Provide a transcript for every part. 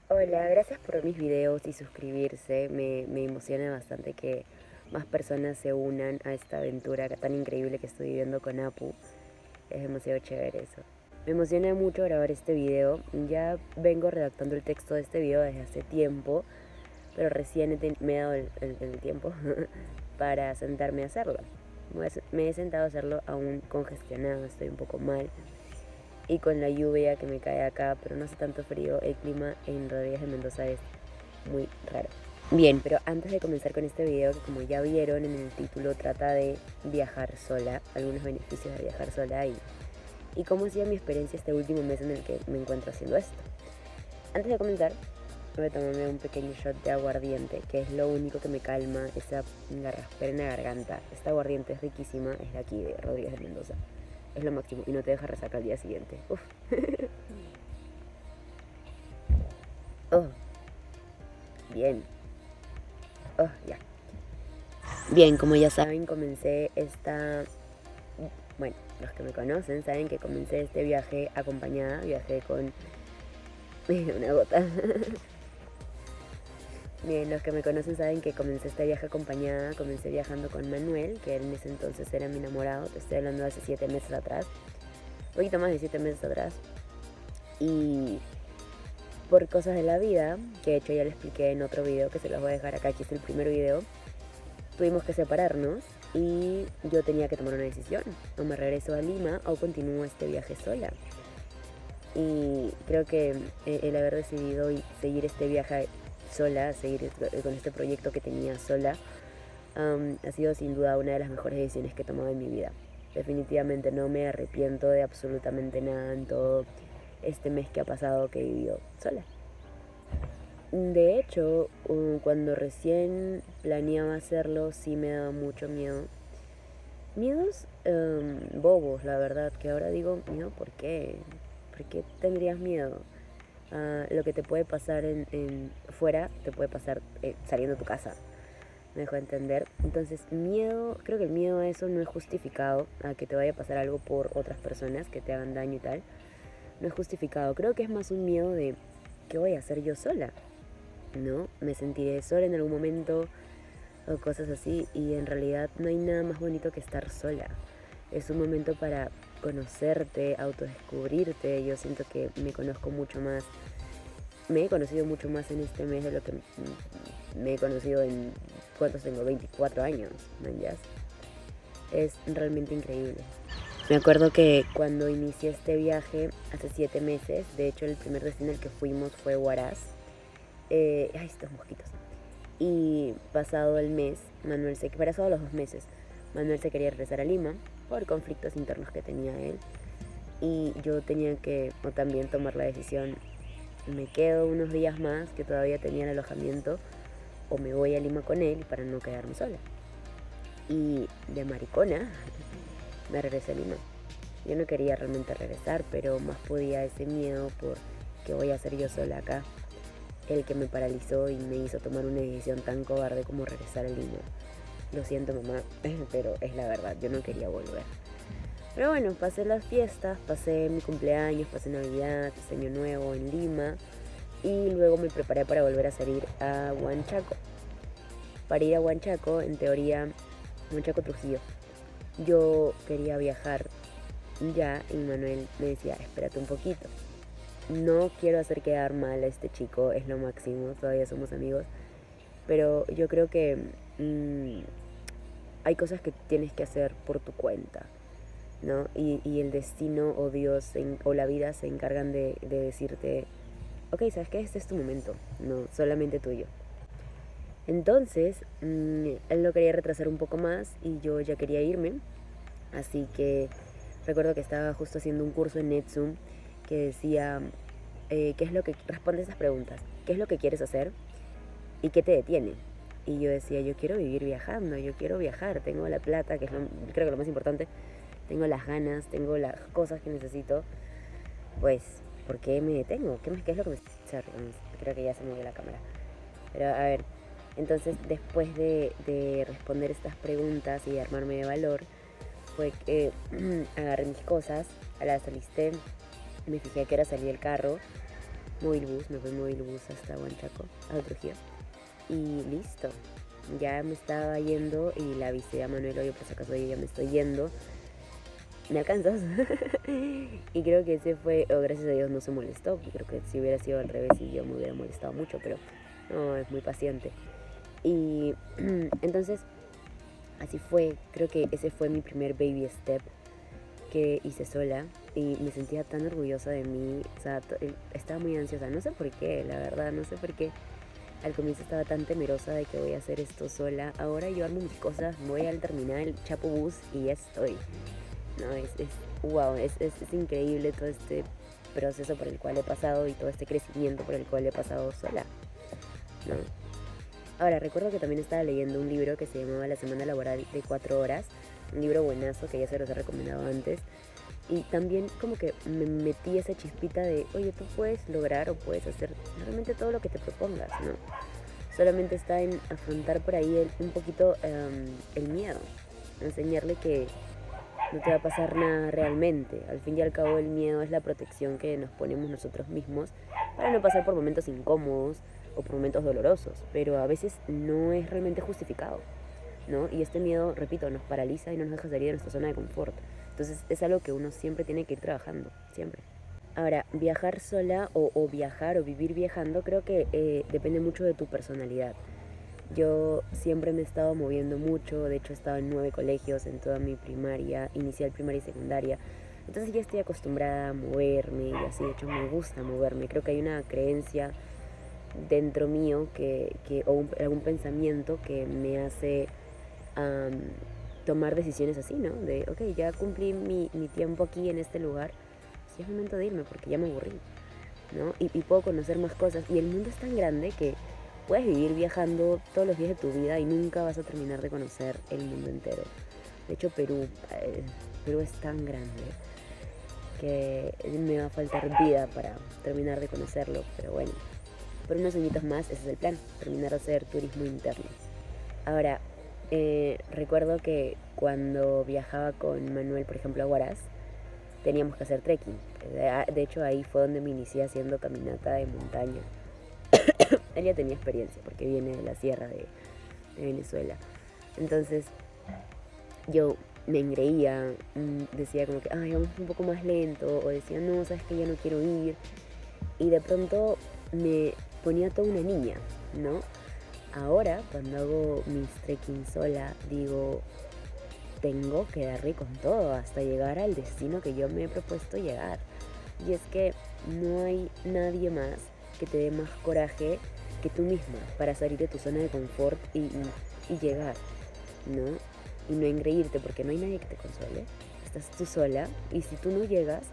Hola, gracias por ver mis videos y suscribirse. Me emociona bastante que más personas se unan a esta aventura tan increíble que estoy viviendo con Apu. Es demasiado chévere eso. Me emociona mucho grabar este video. Ya vengo redactando el texto de este video desde hace tiempo, pero recién me he dado el tiempo para sentarme a hacerlo. Me he sentado a hacerlo aún congestionado, estoy un poco mal y con la lluvia que me cae acá, pero no hace tanto frío, el clima en Rodríguez de Mendoza es muy raro. Bien, pero antes de comenzar con este video, que como ya vieron en el título, trata de viajar sola, algunos beneficios de viajar sola y cómo ha sido mi experiencia este último mes en el que me encuentro haciendo esto. Antes de comenzar, voy a tomarme un pequeño shot de aguardiente, que es lo único que me calma esa garraspera en la garganta. Esta aguardiente es riquísima, es de aquí, de Rodríguez de Mendoza. Es lo máximo y no te deja resaca al día siguiente. Uf. Oh, bien. Oh, ya. Bien, como ya saben, comencé esta... Bueno, los que me conocen saben que comencé este viaje acompañada. Viajé con... una gota. Bien, los que me conocen saben que comencé este viaje acompañada. Comencé viajando con Manuel, que en ese entonces era mi enamorado. Te estoy hablando de hace 7 meses atrás. Un poquito más de 7 meses atrás. Y por cosas de la vida, que de hecho ya lo expliqué en otro video, que se los voy a dejar acá, aquí es el primer video, tuvimos que separarnos y yo tenía que tomar una decisión. O me regreso a Lima o continúo este viaje sola. Y creo que el haber decidido seguir este viaje sola, seguir con este proyecto que tenía sola, ha sido sin duda una de las mejores decisiones que he tomado en mi vida. Definitivamente no me arrepiento de absolutamente nada en todo este mes que ha pasado que he vivido sola. De hecho, cuando recién planeaba hacerlo, sí me daba mucho miedo. Miedos bobos, la verdad, que ahora digo, miedo, ¿por qué? ¿Por qué tendrías miedo? Lo que te puede pasar en fuera, te puede pasar saliendo de tu casa. Me dejó entender. Entonces, miedo, creo que el miedo a eso no es justificado, a que te vaya a pasar algo por otras personas que te hagan daño y tal. No es justificado. Creo que es más un miedo de qué voy a hacer yo sola. ¿No? Me sentiré sola en algún momento o cosas así y en realidad no hay nada más bonito que estar sola. Es un momento para conocerte, autodescubrirte. Yo siento que me conozco mucho más, me he conocido mucho más en este mes de lo que me he conocido en, ¿cuántos tengo? 24 años, man, ya. Es realmente increíble. Me acuerdo que cuando inicié este viaje hace 7 meses, de hecho el primer destino al que fuimos fue Huaraz. Ay, estos mosquitos. Y pasado el mes, pasado los 2 meses, Manuel se quería regresar a Lima por conflictos internos que tenía él. Y yo tenía que también tomar la decisión, me quedo unos días más que todavía tenía el alojamiento o me voy a Lima con él para no quedarme sola. Y de maricona me regresé a Lima. Yo no quería realmente regresar, pero más podía ese miedo por qué voy a hacer yo sola acá, el que me paralizó y me hizo tomar una decisión tan cobarde como regresar a Lima. Lo siento, mamá, pero es la verdad, yo no quería volver. Pero bueno, pasé las fiestas, pasé mi cumpleaños, pasé Navidad, pasé Año Nuevo en Lima y luego me preparé para volver a salir a Huanchaco. Para ir a Huanchaco, en teoría, Huanchaco Trujillo, yo quería viajar ya y Manuel me decía, espérate un poquito. No quiero hacer quedar mal a este chico, es lo máximo, todavía somos amigos, pero yo creo que hay cosas que tienes que hacer por tu cuenta, ¿no? Y el destino o Dios o la vida se encargan de decirte, ok, ¿sabes qué? Este es tu momento, no solamente tuyo. Entonces, él lo quería retrasar un poco más y yo ya quería irme, así que recuerdo que estaba justo haciendo un curso en Netsum que decía, ¿qué es lo que responde esas preguntas? ¿Qué es lo que quieres hacer y qué te detiene? Y yo decía, yo quiero vivir viajando, yo quiero viajar, tengo la plata, que es creo que lo más importante, tengo las ganas, tengo las cosas que necesito, pues, ¿por qué me detengo? ¿Qué es lo que me... Creo que ya se movió la cámara. Pero a ver, entonces después de responder estas preguntas y de armarme de valor, fue que agarré mis cosas, las alisté, me fijé a qué hora salía el carro Movilbus, me fui en Movilbus hasta Huanchaco, a Trujillo. Y listo, ya me estaba yendo y le avisé a Manuel, oye, por si acaso yo ya me estoy yendo, ¿me alcanzas? Y creo que ese fue, gracias a Dios no se molestó, porque creo que si hubiera sido al revés y yo me hubiera molestado mucho, pero no, es muy paciente. Y entonces, así fue, creo que ese fue mi primer baby step que hice sola y me sentía tan orgullosa de mí, o sea, estaba muy ansiosa, no sé por qué, la verdad, no sé por qué. Al comienzo estaba tan temerosa de que voy a hacer esto sola. Ahora yo armo mis cosas, voy al terminal, chapo bus y ya estoy. No, wow, es increíble todo este proceso por el cual he pasado y todo este crecimiento por el cual he pasado sola, ¿no? Ahora, recuerdo que también estaba leyendo un libro que se llamaba La Semana Laboral de 4 horas, un libro buenazo que ya se los he recomendado antes, y también como que me metí esa chispita de, oye, tú puedes lograr o puedes hacer realmente todo lo que te propongas, ¿no? Solamente está en afrontar por ahí un poquito el miedo, enseñarle que no te va a pasar nada realmente. Al fin y al cabo el miedo es la protección que nos ponemos nosotros mismos para no pasar por momentos incómodos o por momentos dolorosos, pero a veces no es realmente justificado, ¿no? Y este miedo, repito, nos paraliza y no nos deja salir de nuestra zona de confort. Entonces es algo que uno siempre tiene que ir trabajando, siempre. Ahora, viajar sola o viajar o vivir viajando creo que depende mucho de tu personalidad. Yo siempre me he estado moviendo mucho, de hecho he estado en 9 colegios en toda mi primaria, inicial, primaria y secundaria. Entonces ya estoy acostumbrada a moverme y así, de hecho me gusta moverme. Creo que hay una creencia dentro mío o algún pensamiento que me hace tomar decisiones así, ¿no? De, ok, ya cumplí mi tiempo aquí en este lugar, sí es momento de irme porque ya me aburrí, ¿no? Y puedo conocer más cosas. Y el mundo es tan grande que puedes vivir viajando todos los días de tu vida y nunca vas a terminar de conocer el mundo entero. De hecho, Perú es tan grande que me va a faltar vida para terminar de conocerlo, pero bueno, por unos añitos más ese es el plan, terminar de hacer turismo interno. Ahora, recuerdo que cuando viajaba con Manuel, por ejemplo, a Huaraz, teníamos que hacer trekking. De hecho, ahí fue donde me inicié haciendo caminata de montaña. Él ya tenía experiencia porque viene de la sierra de Venezuela. Entonces, yo me engreía, decía como que, ay, vamos un poco más lento, o decía, no, sabes que ya no quiero ir. Y de pronto me ponía toda una niña, ¿no? Ahora, cuando hago mis trekking sola, digo, tengo que darle con todo hasta llegar al destino que yo me he propuesto llegar. Y es que no hay nadie más que te dé más coraje que tú misma para salir de tu zona de confort y llegar, ¿no? Y no engreírte porque no hay nadie que te consuele. Estás tú sola y si tú no llegas,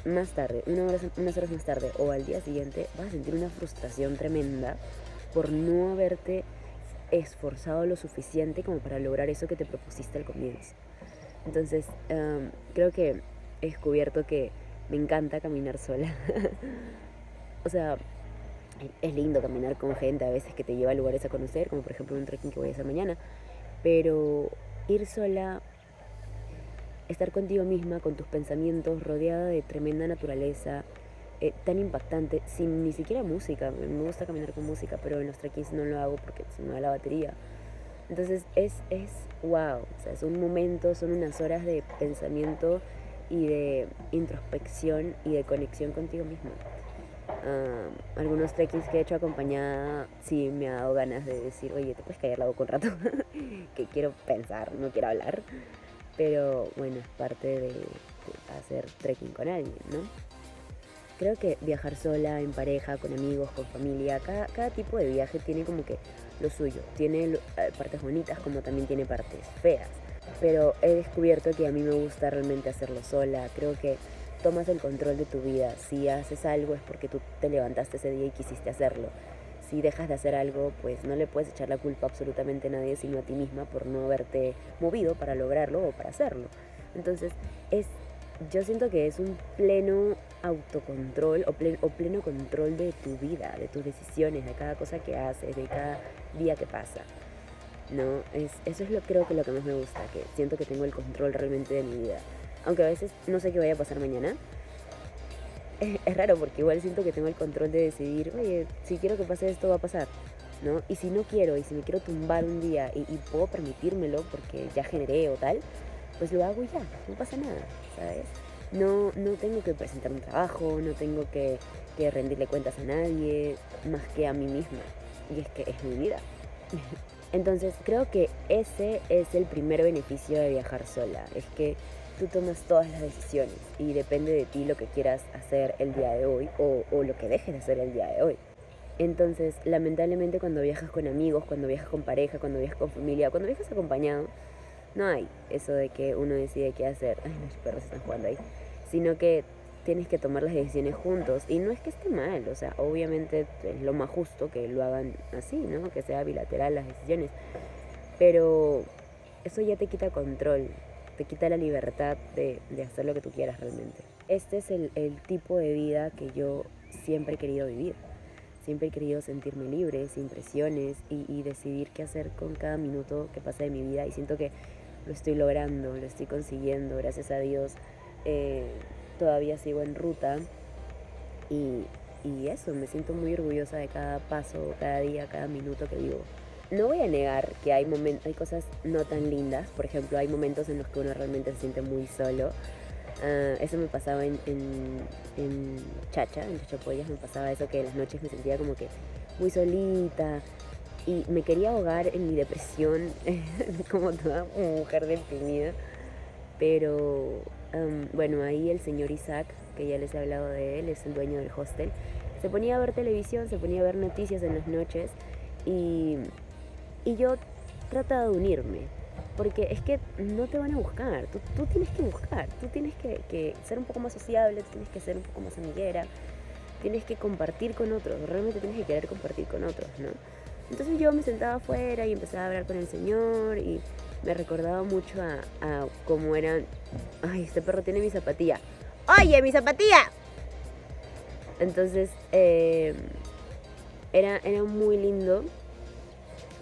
más tarde, unas horas más tarde o al día siguiente, vas a sentir una frustración tremenda por no haberte esforzado lo suficiente como para lograr eso que te propusiste al comienzo. Entonces, creo que he descubierto que me encanta caminar sola. O sea, es lindo caminar con gente a veces que te lleva a lugares a conocer, como por ejemplo un trekking que voy a hacer mañana, pero ir sola, estar contigo misma, con tus pensamientos, rodeada de tremenda naturaleza, tan impactante, sin ni siquiera música. Me gusta caminar con música, pero en los trekkings no lo hago porque se me da la batería. Entonces es wow, o sea, es un momento, son unas horas de pensamiento y de introspección y de conexión contigo misma. Algunos trekkings que he hecho acompañada sí me ha dado ganas de decir, oye, te puedes callar la boca un rato, que quiero pensar, no quiero hablar. Pero bueno, es parte de hacer trekking con alguien, ¿no? Creo que viajar sola, en pareja, con amigos, con familia, cada tipo de viaje tiene como que lo suyo. Tiene partes bonitas como también tiene partes feas. Pero he descubierto que a mí me gusta realmente hacerlo sola. Creo que tomas el control de tu vida. Si haces algo es porque tú te levantaste ese día y quisiste hacerlo. Si dejas de hacer algo, pues no le puedes echar la culpa absolutamente a nadie, sino a ti misma por no haberte movido para lograrlo o para hacerlo. Entonces, yo siento que es un pleno autocontrol o pleno control de tu vida, de tus decisiones, de cada cosa que haces, de cada día que pasa, ¿no? Eso es creo que lo que más me gusta, que siento que tengo el control realmente de mi vida. Aunque a veces no sé qué vaya a pasar mañana, es raro porque igual siento que tengo el control de decidir, oye, si quiero que pase esto va a pasar, ¿no? Y si no quiero, y si me quiero tumbar un día y puedo permitírmelo porque ya generé o tal, pues lo hago y ya, no pasa nada, ¿sabes? No tengo que presentar un trabajo, no tengo que rendirle cuentas a nadie, más que a mí misma. Y es que es mi vida. Entonces creo que ese es el primer beneficio de viajar sola, es que tú tomas todas las decisiones y depende de ti lo que quieras hacer el día de hoy o lo que dejes de hacer el día de hoy. Entonces, lamentablemente cuando viajas con amigos, cuando viajas con pareja, cuando viajas con familia, cuando viajas acompañado, no hay eso de que uno decide qué hacer. Ay, los perros están jugando ahí. Sino que tienes que tomar las decisiones juntos. Y no es que esté mal, o sea, obviamente es lo más justo que lo hagan así, ¿no? Que sea bilateral las decisiones. Pero eso ya te quita control, te quita la libertad de hacer lo que tú quieras realmente. Este es el tipo de vida que yo siempre he querido vivir. Siempre he querido sentirme libre, sin presiones y decidir qué hacer con cada minuto que pasa de mi vida. Y siento que lo estoy logrando, lo estoy consiguiendo, gracias a Dios. Todavía sigo en ruta y eso, me siento muy orgullosa de cada paso, cada día, cada minuto que vivo. No voy a negar que hay cosas no tan lindas. Por ejemplo, hay momentos en los que uno realmente se siente muy solo. Eso me pasaba en Chacha, en Chachapoyas me pasaba eso, que en las noches me sentía como que muy solita y me quería ahogar en mi depresión como toda mujer deprimida. Pero bueno, ahí el señor Isaac, que ya les he hablado de él, es el dueño del hostel, se ponía a ver televisión, se ponía a ver noticias en las noches y yo trataba de unirme. Porque es que no te van a buscar, tú tienes que buscar, tú tienes que ser un poco más sociable, tú tienes que ser un poco más amiguera, tienes que compartir con otros, realmente tienes que querer compartir con otros, ¿no? Entonces yo me sentaba afuera y empezaba a hablar con el señor y me recordaba mucho a cómo eran... Ay, este perro tiene mi zapatilla. ¡Oye, mi zapatilla! Entonces era muy lindo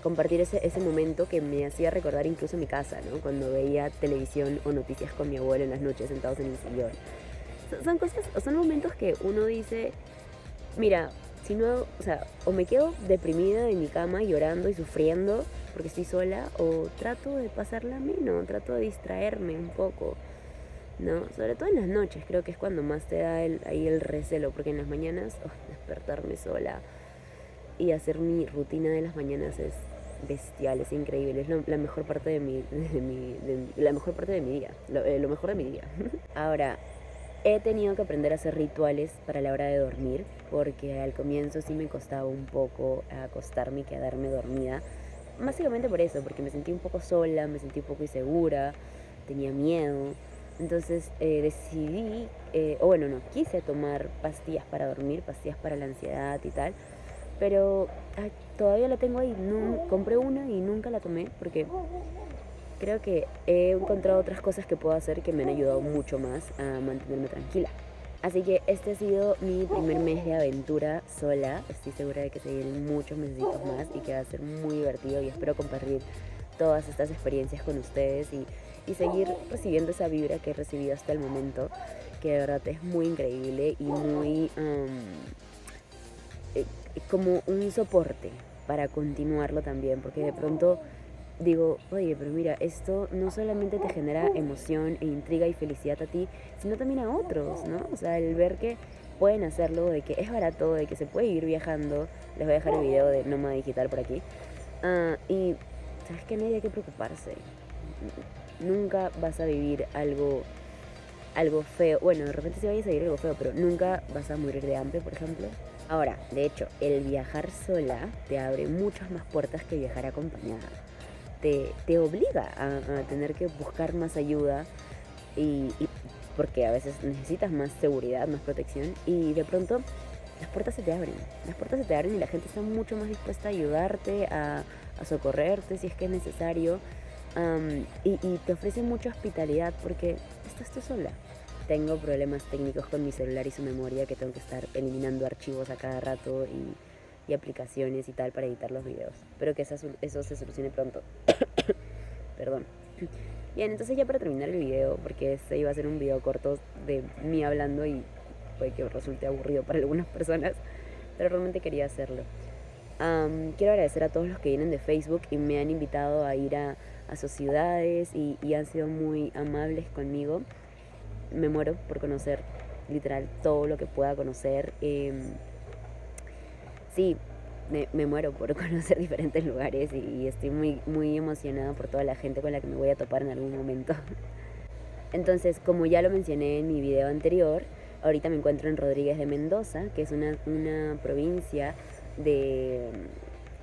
compartir ese momento que me hacía recordar incluso mi casa, ¿no? Cuando veía televisión o noticias con mi abuelo en las noches sentados en el sillón. Son cosas, son momentos que uno dice, mira, si no, o sea, o me quedo deprimida en mi cama llorando y sufriendo porque estoy sola, o trato de pasarla menos, trato de distraerme un poco, ¿no? Sobre todo en las noches, creo que es cuando más te da ahí el recelo, porque en las mañanas, despertarme sola y hacer mi rutina de las mañanas es bestial, es increíble, es la mejor parte la mejor parte de mi día, lo mejor de mi día. Ahora, he tenido que aprender a hacer rituales para la hora de dormir, porque al comienzo sí me costaba un poco acostarme y quedarme dormida. Básicamente por eso, porque me sentí un poco sola, me sentí un poco insegura, tenía miedo. Entonces decidí, o bueno, no, quise tomar pastillas para dormir, pastillas para la ansiedad y tal. Pero todavía la tengo ahí, compré una y nunca la tomé porque creo que he encontrado otras cosas que puedo hacer que me han ayudado mucho más a mantenerme tranquila. Así que este ha sido mi primer mes de aventura sola. Estoy segura de que se vienen muchos mesecitos más y que va a ser muy divertido y espero compartir todas estas experiencias con ustedes y seguir recibiendo esa vibra que he recibido hasta el momento, que de verdad es muy increíble y muy como un soporte para continuarlo también, porque de pronto digo, oye, pero mira, esto no solamente te genera emoción e intriga y felicidad a ti, sino también a otros, ¿no? O sea, el ver que pueden hacerlo, de que es barato, de que se puede ir viajando. Les voy a dejar el video de Nómada Digital por aquí. Y sabes que no hay de qué preocuparse. Nunca vas a vivir algo feo. Bueno, de repente sí vayas a vivir algo feo, pero nunca vas a morir de hambre, por ejemplo. Ahora, de hecho, el viajar sola te abre muchas más puertas que viajar acompañada. Te obliga a tener que buscar más ayuda y porque a veces necesitas más seguridad, más protección y de pronto las puertas se te abren. Las puertas se te abren y la gente está mucho más dispuesta a ayudarte, a socorrerte si es que es necesario y te ofrece mucha hospitalidad porque estás tú sola. Tengo problemas técnicos con mi celular y su memoria que tengo que estar eliminando archivos a cada rato y aplicaciones y tal para editar los videos. Espero que eso se solucione pronto. Perdón. Bien, entonces ya para terminar el video, porque este iba a ser un video corto de mí hablando y puede que resulte aburrido para algunas personas, pero realmente quería hacerlo. Quiero agradecer a todos los que vienen de Facebook y me han invitado a ir a sus ciudades y han sido muy amables conmigo. Me muero por conocer literal todo lo que pueda conocer. Sí, me muero por conocer diferentes lugares y estoy muy, muy emocionada por toda la gente con la que me voy a topar en algún momento. Entonces, como ya lo mencioné en mi video anterior, ahorita me encuentro en Rodríguez de Mendoza, que es una provincia de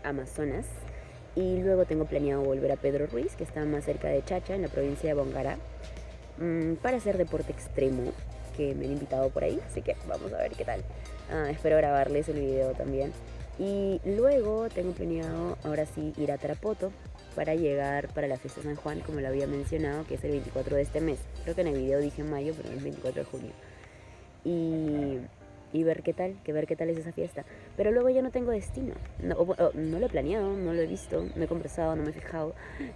Amazonas. Y luego tengo planeado volver a Pedro Ruiz, que está más cerca de Chacha, en la provincia de Bongará, para hacer deporte extremo, que me han invitado por ahí, así que vamos a ver qué tal. Espero grabarles el video también. Y luego tengo planeado ahora sí ir a Tarapoto para llegar para la fiesta de San Juan, como lo había mencionado, que es el 24 de este mes. Creo que en el video dije mayo, pero es el 24 de junio. Y ver qué tal, es esa fiesta. Pero luego ya no tengo destino. No lo he planeado, no lo he visto, no he conversado, no me he fijado.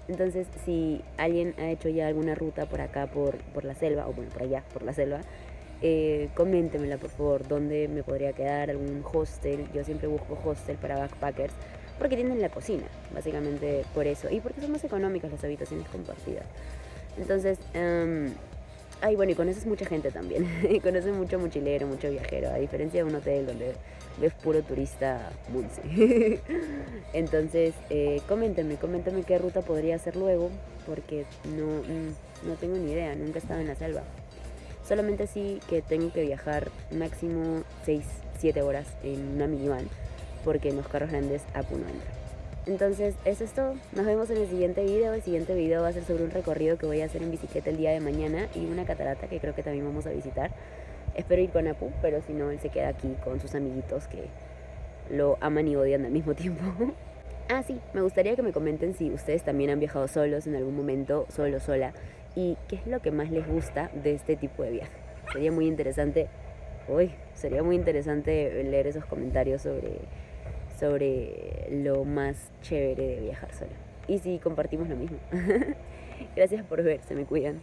Entonces, si alguien ha hecho ya alguna ruta por acá, por la selva, o bueno, por allá, por la selva, coméntemela por favor, dónde me podría quedar, algún hostel. Yo siempre busco hostel para backpackers, porque tienen la cocina, básicamente por eso. Y porque son más económicas las habitaciones compartidas. Entonces, bueno, y conoces mucha gente también. Conoces mucho mochilero, mucho viajero, a diferencia de un hotel donde ves puro turista munsi. Entonces, coméntenme qué ruta podría hacer luego, porque no tengo ni idea, nunca he estado en la selva. Solamente sí que tengo que viajar máximo 6-7 horas en una minivan, porque en los carros grandes Apu no entra. Entonces, eso es todo. Nos vemos en el siguiente video. El siguiente video va a ser sobre un recorrido que voy a hacer en bicicleta el día de mañana y una catarata que creo que también vamos a visitar. Espero ir con Apu, pero si no, él se queda aquí con sus amiguitos que lo aman y odian al mismo tiempo. Sí, me gustaría que me comenten si ustedes también han viajado solos en algún momento, solo, sola, y qué es lo que más les gusta de este tipo de viaje. Sería muy interesante leer esos comentarios sobre lo más chévere de viajar sola. Y si compartimos lo mismo. Gracias por ver, se me cuidan.